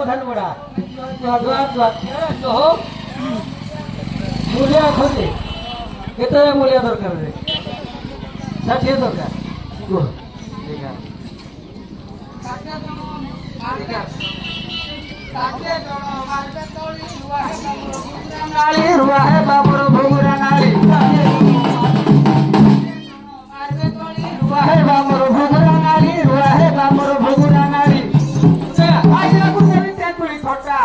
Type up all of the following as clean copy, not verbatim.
প্রধান বড়া মূলিয়া অଛନ୍ତି কেতে মূলিয়া দরকার রে 60 দরকার কুହ দেখা नाली रुआ है बाबर भोगरा नाली रुआ है बाबर भोगरा नाली रुआ है बाबर भोगरा नाली आइला कुसेरी तेतुली खटा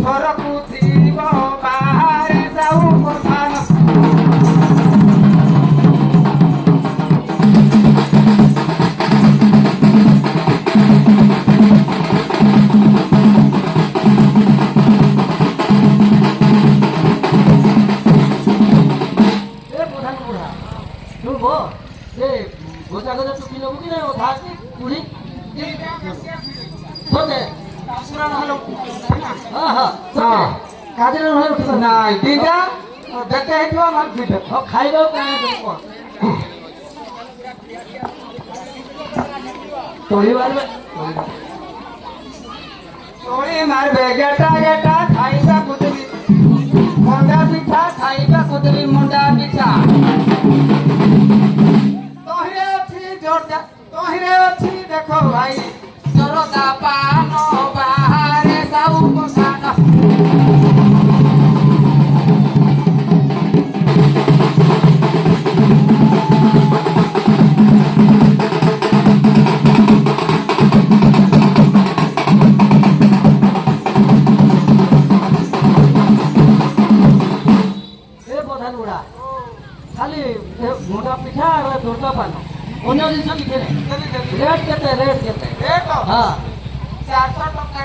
घर पुथिब बाहर जाऊ प्रधान गोजा गोजा टुपी लोग की नहीं उठा के पूरी होते पुराना हलो हां हां हां काजल न उठ नहीं दीदा देखते है तो हम दीदा हो खाइबो काहे तुमको तोड़ी मार बेगेटा गेटा खाइबा कुदरी मुंडा पिठा खाइबा कुदरी मुंडा पिठा तोहरे अच्छी देखो भाई जरदा पान बाहरे जाऊ प्रधान ए प्रधान बुढ़ा खाली मोटा पिठा और दुर्गा पान अन्य जिन लिखे रेट केते हाँ 400 टका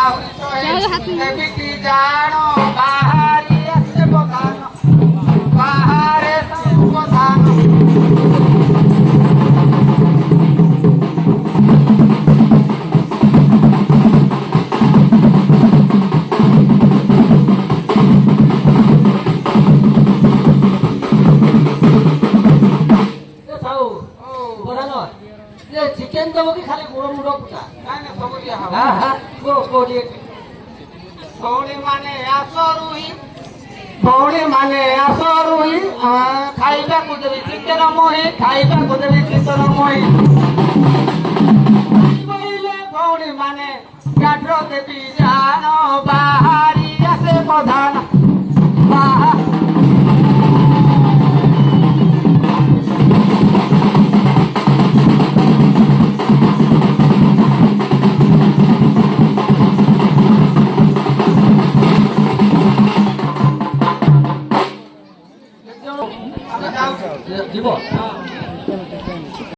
आहुरी की जानो बाहरी से बगान बाहरे सब बगान चिकेन देबो कि खाली गुड़ मुड़ कुटा ना सब दिया हो हां हां को दिए भौणी माने आसरुही खाइबा को देबी चिकेन मोही खाइबा को देबी चिकेन मोही बोले भौणी माने गाड्रो देबी जानो बाहरी आसे प्रधान बाहा जीव